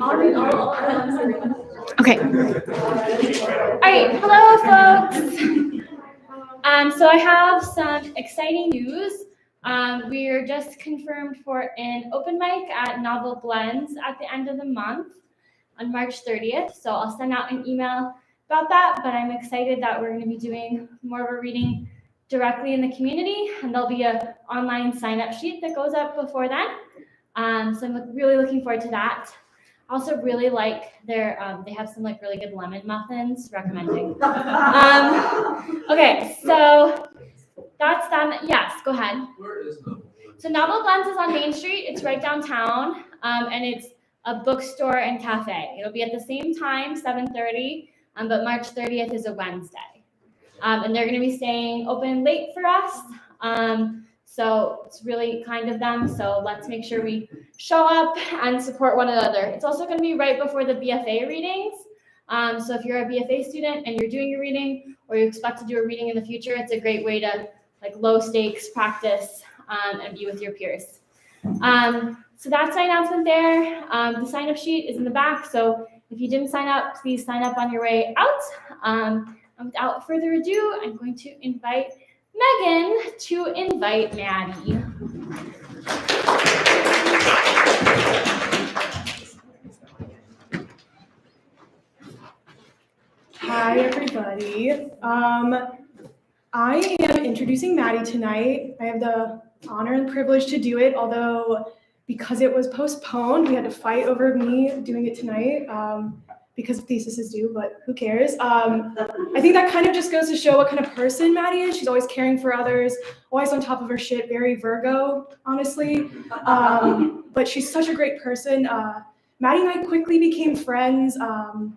Okay. All right. Hello, folks. So I have some exciting news. We are just confirmed for an open mic at Novel Blends at the end of the month on March 30th. So I'll send out an email about that, but I'm excited that we're going to be doing more of a reading directly in the community, and there'll be an online sign-up sheet that goes up before then. So I'm really looking forward to that. I also really like their, they have some like really good lemon muffins, recommending. Okay, so that's done. Yes, go ahead. Where is Novel? So Novel Blends is on Main Street. It's right downtown, and it's a bookstore and cafe. It'll be at the same time, 7:30, but March 30th is a Wednesday. And they're going to be staying open late for us. So it's really kind of them. So let's make sure we show up and support one another. It's also going to be right before the BFA readings. So if you're a BFA student and you're doing a reading or you expect to do a reading in the future, it's a great way to like low stakes practice and be with your peers. So that's my announcement there. The sign up sheet is in the back. So if you didn't sign up, please sign up on your way out. And without further ado, I'm going to invite Megan to invite Maddie. Hi, everybody. I am introducing Maddie tonight. I have the honor and privilege to do it, although because it was postponed, we had to fight over me doing it tonight because thesis is due, but who cares? I think that kind of just goes to show what kind of person Maddie is. She's always caring for others, always on top of her shit, very Virgo, honestly. But she's such a great person. Maddie and I quickly became friends.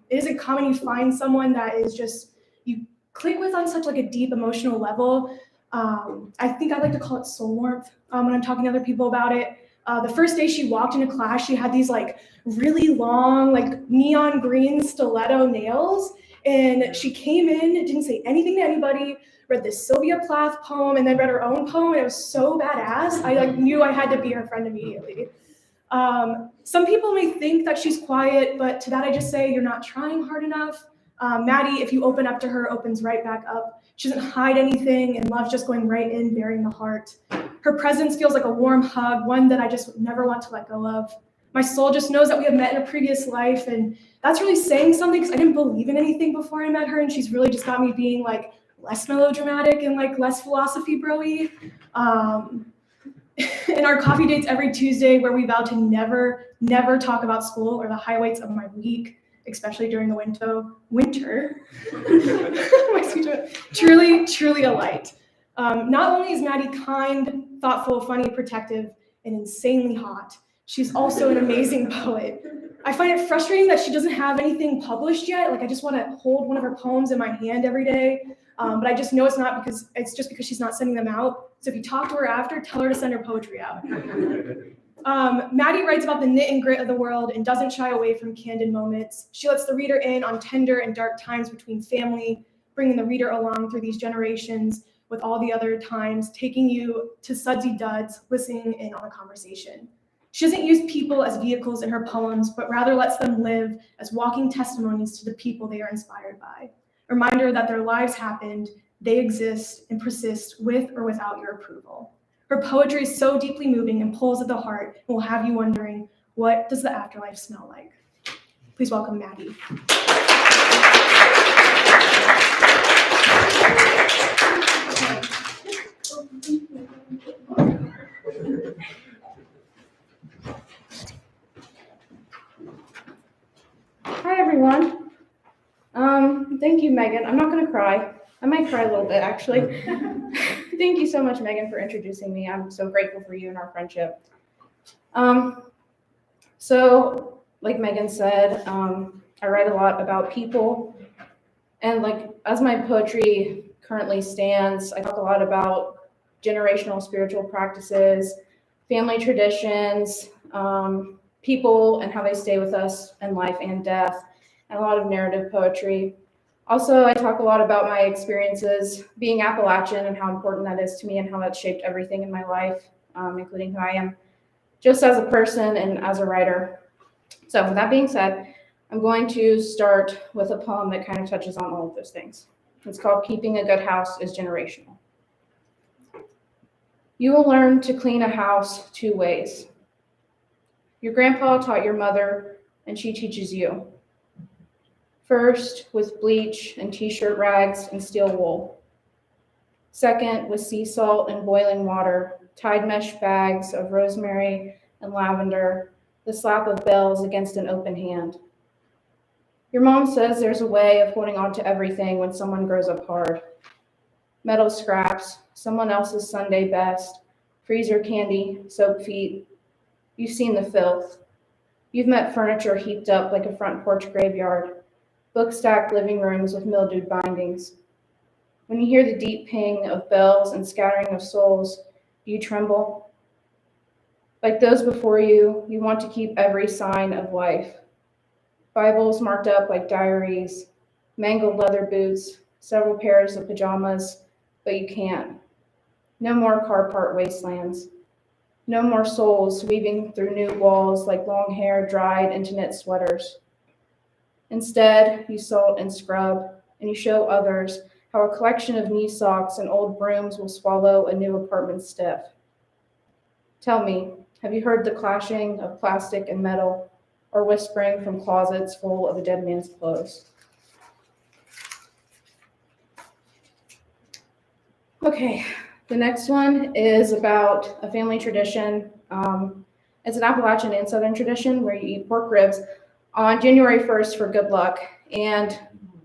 It isn't common you find someone that is just, you click with on such like a deep emotional level. I think I like to call it soul warmth when I'm talking to other people about it. The first day she walked into class, she had these like really long, like neon green stiletto nails. And she came in, didn't say anything to anybody, read this Sylvia Plath poem, and then read her own poem. And it was so badass. I like knew I had to be her friend immediately. Some people may think that she's quiet, but to that I just say you're not trying hard enough. Maddie, if you open up to her, opens right back up. She doesn't hide anything and loves just going right in, bearing the heart. Her presence feels like a warm hug, one that I just never want to let go of. My soul just knows that we have met in a previous life, and that's really saying something because I didn't believe in anything before I met her, and she's really just got me being like less melodramatic and like less philosophy bro-y. In our coffee dates every Tuesday where we vow to never talk about school or the highlights of my week, especially during the winter. truly a light. Not only is Maddie kind, thoughtful, funny, protective, and insanely hot, she's also an amazing poet. I find it frustrating that she doesn't have anything published yet. Like I just want to hold one of her poems in my hand every day. But I just know it's just because she's not sending them out. So if you talk to her after, tell her to send her poetry out. Maddie writes about the knit and grit of the world and doesn't shy away from candid moments. She lets the reader in on tender and dark times between family, bringing the reader along through these generations with all the other times, taking you to sudsy duds, listening in on a conversation. She doesn't use people as vehicles in her poems, but rather lets them live as walking testimonies to the people they are inspired by. A reminder that their lives happened, they exist and persist with or without your approval. Her poetry is so deeply moving and pulls at the heart and will have you wondering, what does the afterlife smell like? Please welcome Maddie. Hi, everyone. Thank you, Megan. I'm not going to cry. I might cry a little bit, actually. Thank you so much, Megan, for introducing me. I'm so grateful for you and our friendship. So, like Megan said, I write a lot about people. And like as my poetry currently stands, I talk a lot about generational spiritual practices, family traditions, people and how they stay with us in life and death, and a lot of narrative poetry. Also, I talk a lot about my experiences being Appalachian and how important that is to me and how that's shaped everything in my life, including who I am, just as a person and as a writer. So with that being said, I'm going to start with a poem that kind of touches on all of those things. It's called Keeping a Good House is Generational. You will learn to clean a house 2 ways. Your grandpa taught your mother, and she teaches you. First, with bleach and t-shirt rags and steel wool. Second, with sea salt and boiling water, tied mesh bags of rosemary and lavender, the slap of bells against an open hand. Your mom says there's a way of holding on to everything when someone grows up hard. Metal scraps, someone else's Sunday best, freezer candy, soap feet. You've seen the filth. You've met furniture heaped up like a front porch graveyard, book-stacked living rooms with mildewed bindings. When you hear the deep ping of bells and scattering of souls, do you tremble? Like those before you, you want to keep every sign of life. Bibles marked up like diaries, mangled leather boots, several pairs of pajamas, but you can't. No more car part wastelands. No more souls weaving through new walls like long hair dried into knit sweaters. Instead, you salt and scrub, and you show others how a collection of knee socks and old brooms will swallow a new apartment stiff. Tell me, have you heard the clashing of plastic and metal, or whispering from closets full of a dead man's clothes? Okay, the next one is about a family tradition. It's an Appalachian and Southern tradition where you eat pork ribs on January 1st for good luck. And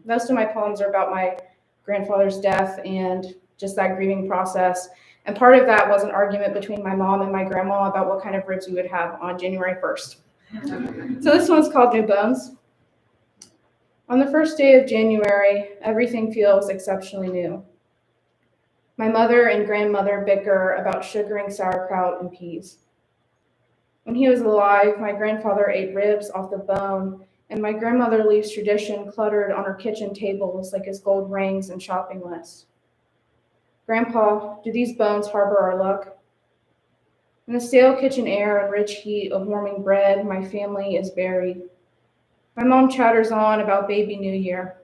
most of my poems are about my grandfather's death and just that grieving process. And part of that was an argument between my mom and my grandma about what kind of ribs we would have on January 1st. So this one's called New Bones. On the first day of January, everything feels exceptionally new. My mother and grandmother bicker about sugaring sauerkraut and peas. When he was alive, my grandfather ate ribs off the bone, and my grandmother leaves tradition cluttered on her kitchen tables like his gold rings and shopping list. Grandpa, do these bones harbor our luck? In the stale kitchen air and rich heat of warming bread, my family is buried. My mom chatters on about baby New Year.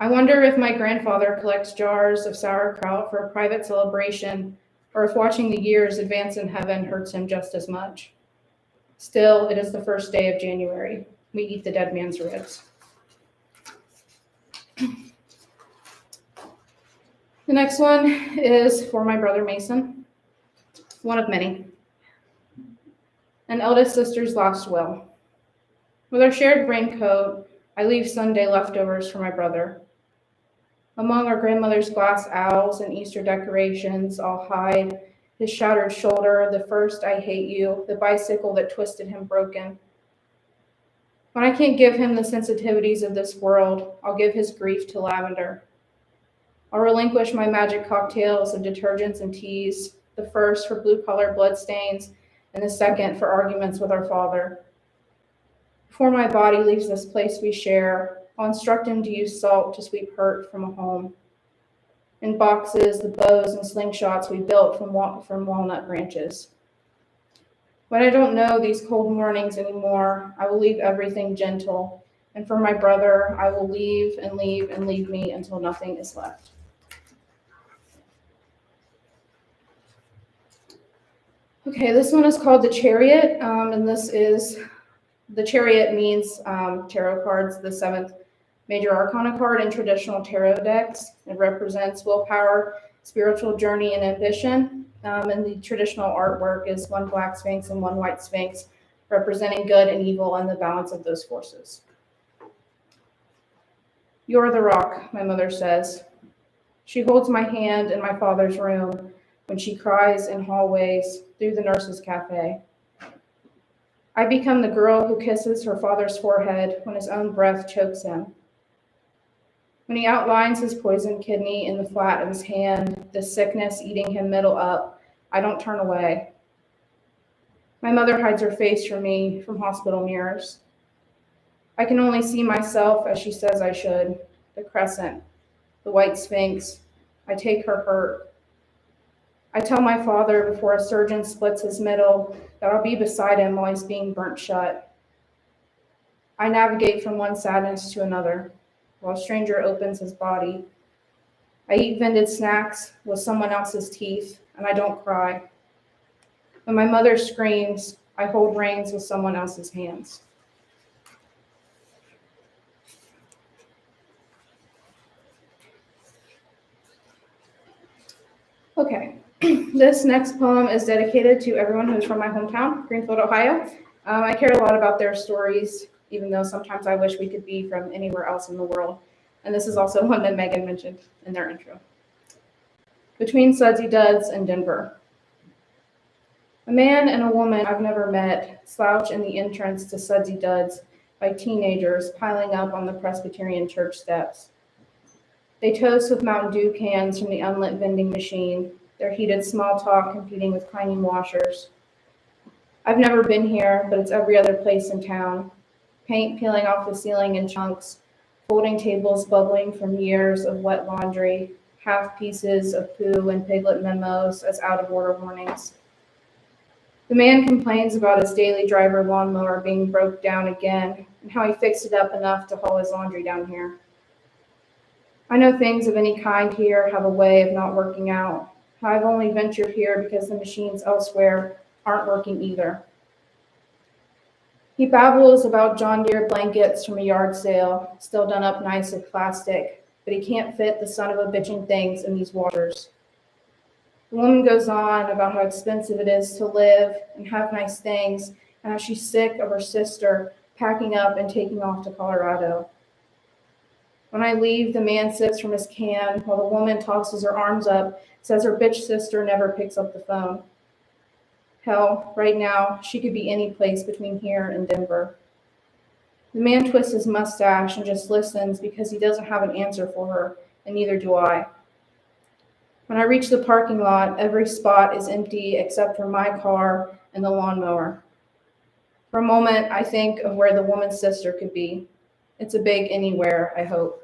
I wonder if my grandfather collects jars of sauerkraut for a private celebration, or if watching the years advance in heaven hurts him just as much. Still, it is the first day of January. We eat the dead man's ribs. The next one is for my brother Mason, one of many. An eldest sister's last will. With our shared raincoat, I leave Sunday leftovers for my brother. Among our grandmother's glass owls and Easter decorations, I'll hide his shattered shoulder, the first I hate you, the bicycle that twisted him broken. When I can't give him the sensitivities of this world, I'll give his grief to lavender. I'll relinquish my magic cocktails of detergents and teas, the first for blue-collar bloodstains, and the second for arguments with our father. Before my body leaves this place we share, I'll instruct him to use salt to sweep hurt from a home. In boxes, the bows and slingshots we built from walnut branches. When I don't know these cold mornings anymore, I will leave everything gentle, and for my brother, I will leave and leave and leave me until nothing is left. Okay, this one is called the Chariot, and the Chariot means tarot cards, the 7th major arcana card in traditional tarot decks. It represents willpower, spiritual journey, and ambition. And the traditional artwork is 1 black sphinx and 1 white sphinx, representing good and evil and the balance of those forces. You're the rock, my mother says. She holds my hand in my father's room when she cries in hallways through the nurse's cafe. I become the girl who kisses her father's forehead when his own breath chokes him. When he outlines his poisoned kidney in the flat of his hand, the sickness eating him middle up, I don't turn away. My mother hides her face from me from hospital mirrors. I can only see myself as she says I should, the crescent, the white sphinx. I take her hurt. I tell my father before a surgeon splits his middle that I'll be beside him while he's being burnt shut. I navigate from one sadness to another, while a stranger opens his body. I eat vended snacks with someone else's teeth, and I don't cry. When my mother screams, I hold reins with someone else's hands. Okay, this next poem is dedicated to everyone who's from my hometown, Greenfield, Ohio. I care a lot about their stories, even though sometimes I wish we could be from anywhere else in the world. And this is also one that Megan mentioned in their intro. Between Sudsy Duds and Denver. A man and a woman I've never met slouch in the entrance to Sudsy Duds by teenagers piling up on the Presbyterian church steps. They toast with Mountain Dew cans from the unlit vending machine, their heated small talk competing with clanging washers. I've never been here, but it's every other place in town. Paint peeling off the ceiling in chunks, folding tables bubbling from years of wet laundry, half pieces of poo and piglet memos as out-of-order warnings. The man complains about his daily driver lawnmower being broke down again and how he fixed it up enough to haul his laundry down here. I know things of any kind here have a way of not working out. I've only ventured here because the machines elsewhere aren't working either. He babbles about John Deere blankets from a yard sale, still done up nice with plastic, but he can't fit the son of a bitchin' things in these washers. The woman goes on about how expensive it is to live and have nice things, and how she's sick of her sister packing up and taking off to Colorado. When I leave, the man sips from his can while the woman tosses her arms up, says her bitch sister never picks up the phone. Hell, right now, she could be any place between here and Denver. The man twists his mustache and just listens because he doesn't have an answer for her, and neither do I. When I reach the parking lot, every spot is empty except for my car and the lawnmower. For a moment, I think of where the woman's sister could be. It's a big anywhere, I hope.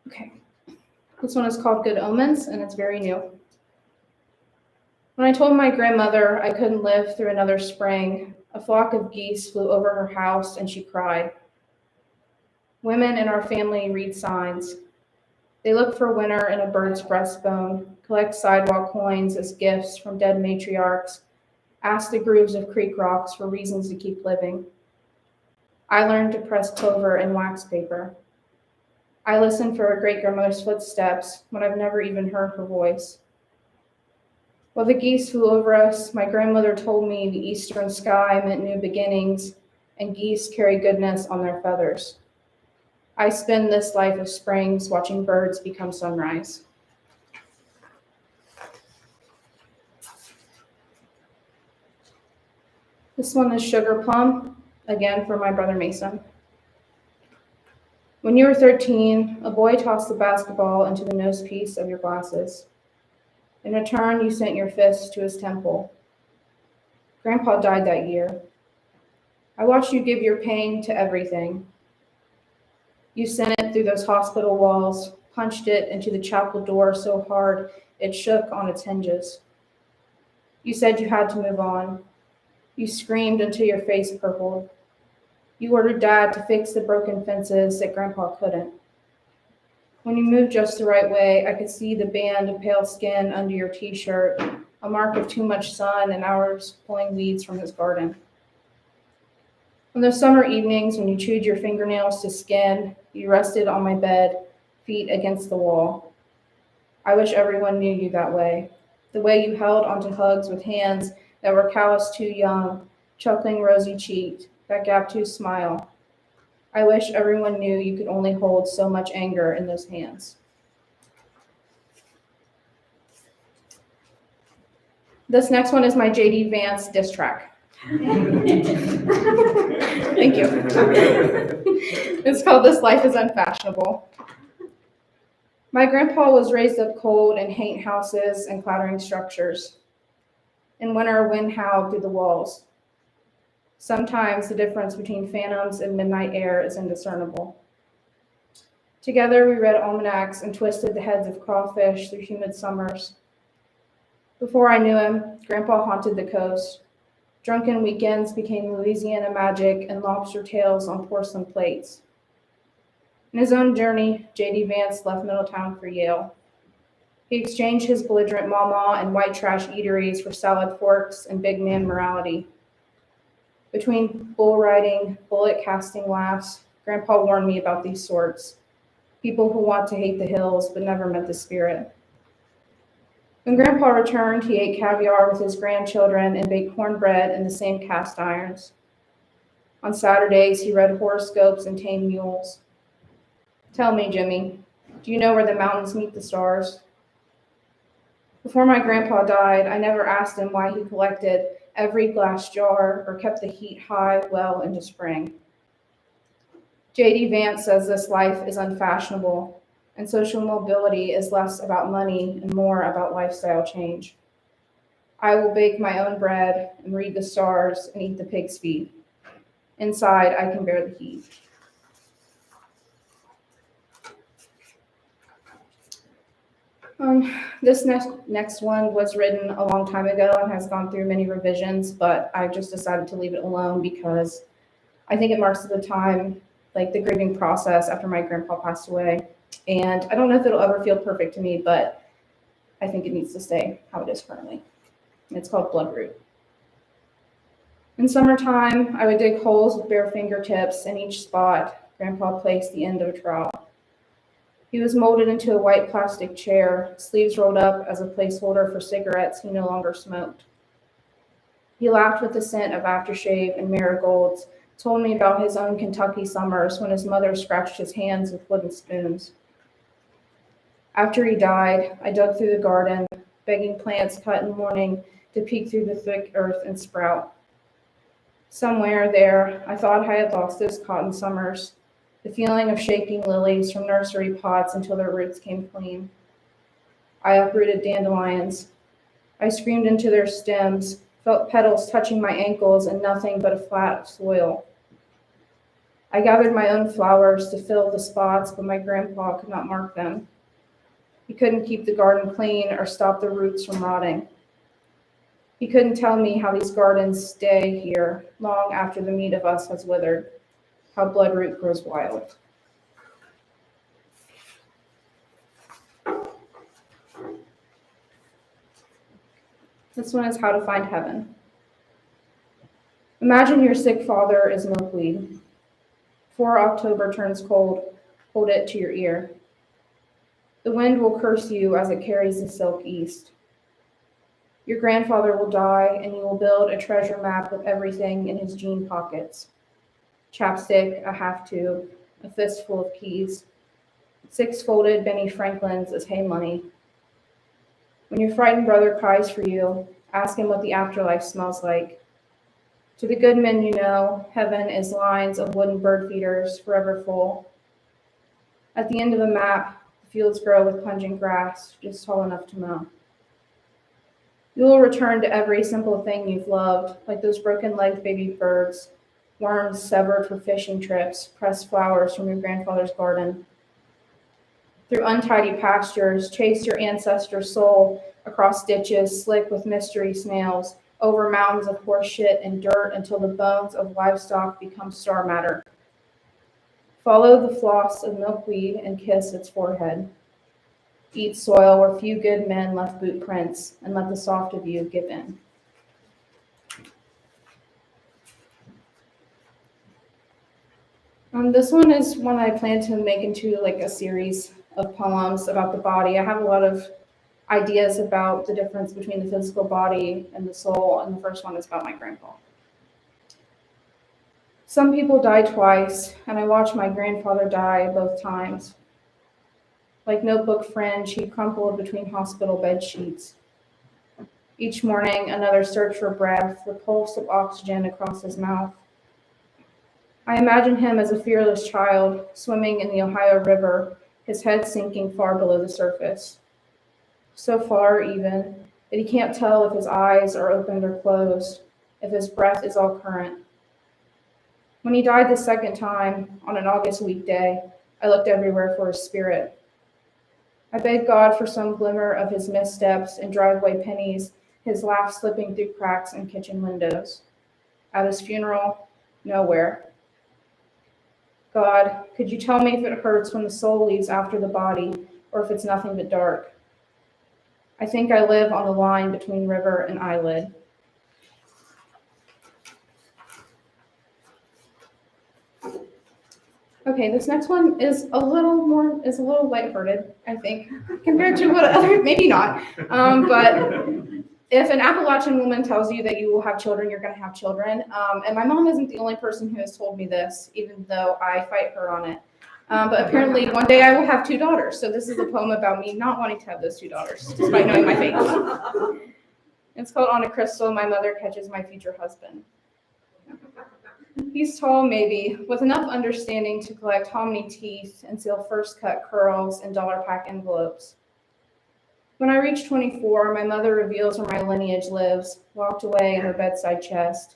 Okay, this one is called Good Omens, and it's very new. When I told my grandmother I couldn't live through another spring, a flock of geese flew over her house and she cried. Women in our family read signs. They look for winter in a bird's breastbone, collect sidewalk coins as gifts from dead matriarchs, ask the grooves of creek rocks for reasons to keep living. I learned to press clover and wax paper. I listen for a great-grandmother's footsteps when I've never even heard her voice. While the geese flew over us, my grandmother told me the eastern sky meant new beginnings, and geese carry goodness on their feathers. I spend this life of springs watching birds become sunrise. This one is Sugar Plum, again for my brother Mason. When you were 13, a boy tossed the basketball into the nosepiece of your glasses. In return, you sent your fist to his temple. Grandpa died that year. I watched you give your pain to everything. You sent it through those hospital walls, punched it into the chapel door so hard it shook on its hinges. You said you had to move on. You screamed until your face purpled. You ordered Dad to fix the broken fences that Grandpa couldn't. When you moved just the right way, I could see the band of pale skin under your t-shirt, a mark of too much sun and hours pulling weeds from his garden. On those summer evenings when you chewed your fingernails to skin, you rested on my bed, feet against the wall. I wish everyone knew you that way, the way you held onto hugs with hands that were calloused too young, chuckling rosy-cheeked, that gap-tooth smile. I wish everyone knew you could only hold so much anger in those hands. This next one is my J.D. Vance diss track. Thank you. It's called This Life is Unfashionable. My grandpa was raised up cold in haint houses and clattering structures. In winter, wind howled through the walls. Sometimes the difference between phantoms and midnight air is indiscernible. Together, we read almanacs and twisted the heads of crawfish through humid summers. Before I knew him, Grandpa haunted the coast, Drunken weekends became Louisiana magic and lobster tails on porcelain plates. In his own journey, J.D. Vance left Middletown for Yale. He exchanged his belligerent mama and white trash eateries for salad forks and big man morality. Between bull riding, bullet casting laughs, Grandpa warned me about these sorts. People who want to hate the hills but never met the spirit. When Grandpa returned, he ate caviar with his grandchildren and baked cornbread in the same cast irons. On Saturdays, he read horoscopes and tamed mules. Tell me, Jimmy, do you know where the mountains meet the stars? Before my grandpa died, I never asked him why he collected every glass jar or kept the heat high well into spring. J.D. Vance says this life is unfashionable, and social mobility is less about money and more about lifestyle change. I will bake my own bread and read the stars and eat the pig's feet. Inside, I can bear the heat. This next one was written a long time ago and has gone through many revisions, but I just decided to leave it alone because I think it marks the time, like the grieving process after my grandpa passed away. And I don't know if it'll ever feel perfect to me, but I think it needs to stay how it is currently. It's called Bloodroot. In summertime, I would dig holes with bare fingertips. In each spot, Grandpa placed the end of a trowel. He was molded into a white plastic chair, sleeves rolled up as a placeholder for cigarettes he no longer smoked. He laughed with the scent of aftershave and marigolds, told me about his own Kentucky summers when his mother scratched his hands with wooden spoons. After he died, I dug through the garden, begging plants cut in the morning to peek through the thick earth and sprout. Somewhere there, I thought I had lost those cotton summers, the feeling of shaking lilies from nursery pots until their roots came clean. I uprooted dandelions. I screamed into their stems, felt petals touching my ankles and nothing but a flat soil. I gathered my own flowers to fill the spots, but my grandpa could not mark them. He couldn't keep the garden clean or stop the roots from rotting. He couldn't tell me how these gardens stay here long after the meat of us has withered, how bloodroot grows wild. This one is How to Find Heaven. Imagine your sick father is milkweed. Before October turns cold, hold it to your ear. The wind will curse you as it carries the silk east. Your grandfather will die, and you will build a treasure map with everything in his jean pockets. Chapstick, a half tube, a fistful of keys, 6 folded Benny Franklins as hay money. When your frightened brother cries for you, ask him what the afterlife smells like. To the good men you know, heaven is lines of wooden bird feeders forever full. At the end of the map, the fields grow with pungent grass, just tall enough to mow. You will return to every simple thing you've loved, like those broken-legged baby birds, worms severed for fishing trips, pressed flowers from your grandfather's garden. Through untidy pastures, chase your ancestor's soul across ditches slick with mystery snails, over mountains of horse shit and dirt until the bones of livestock become star matter. Follow the floss of milkweed and kiss its forehead. Eat soil where few good men left boot prints, and let the soft of you give in. This one is one I plan to make into like a series of poems about the body. I have a lot of ideas about the difference between the physical body and the soul, and the first one is about my grandpa. Some people die twice, and I watched my grandfather die both times. Like notebook fringe, he crumpled between hospital bed sheets. Each morning, another search for breath, the pulse of oxygen across his mouth. I imagine him as a fearless child, swimming in the Ohio River, his head sinking far below the surface. So far, even, that he can't tell if his eyes are opened or closed, if his breath is all current. When he died the second time, on an August weekday, I looked everywhere for his spirit. I begged God for some glimmer of his missteps and driveway pennies, his laugh slipping through cracks in kitchen windows. At his funeral, nowhere. God, could you tell me if it hurts when the soul leaves after the body, or if it's nothing but dark? I think I live on the line between river and eyelid. Okay, this next one is a little lighthearted, I think, compared to what other, maybe not. But if an Appalachian woman tells you that you will have children, you're going to have children. And my mom isn't the only person who has told me this, even though I fight her on it. But apparently one day I will have 2 daughters. So this is a poem about me not wanting to have those 2 daughters, despite knowing my fate. It's called On a Crystal, My Mother Catches My Future Husband. He's tall, maybe, with enough understanding to collect hominy teeth and seal first cut curls in dollar pack envelopes. When I reach 24, my mother reveals where my lineage lives, locked away in her bedside chest.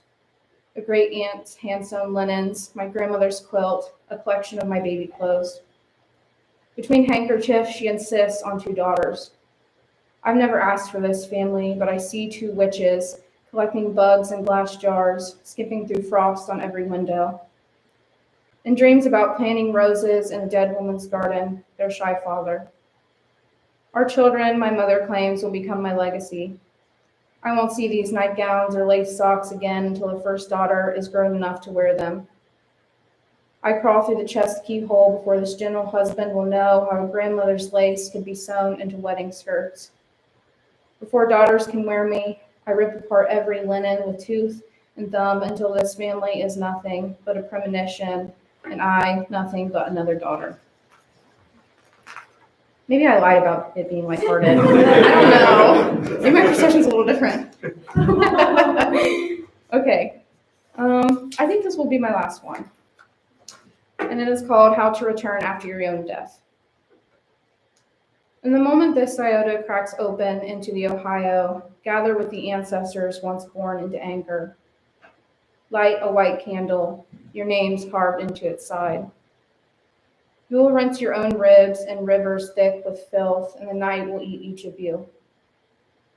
A great aunt's hand-sewn linens, my grandmother's quilt, a collection of my baby clothes. Between handkerchiefs, she insists on 2 daughters. I've never asked for this family, but I see 2 witches, collecting bugs in glass jars, skipping through frost on every window. In dreams about planting roses in a dead woman's garden, their shy father. Our children, my mother claims, will become my legacy. I won't see these nightgowns or lace socks again until the first daughter is grown enough to wear them. I crawl through the chest keyhole before this gentle husband will know how a grandmother's lace could be sewn into wedding skirts. Before daughters can wear me, I rip apart every linen with tooth and thumb until this family is nothing but a premonition, and I nothing but another daughter. Maybe I lied about it being lighthearted. I don't know. Maybe my perception's a little different. Okay. I think this will be my last one. And it is called How to Return After Your Own Death. In the moment this iota cracks open into the Ohio, gather with the ancestors once born into anger. Light a white candle, your names carved into its side. You will rinse your own ribs in rivers thick with filth, and the night will eat each of you.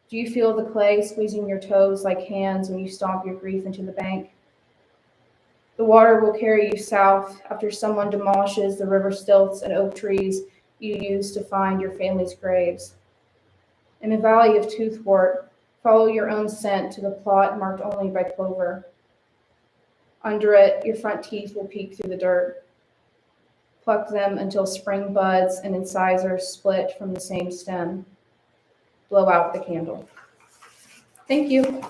Do you feel the clay squeezing your toes like hands when you stomp your grief into the bank? The water will carry you south after someone demolishes the river stilts and oak trees you used to find your family's graves. In a valley of toothwort, follow your own scent to the plot marked only by clover. Under it, your front teeth will peek through the dirt. Pluck them until spring buds and incisors split from the same stem. Blow out the candle. Thank you.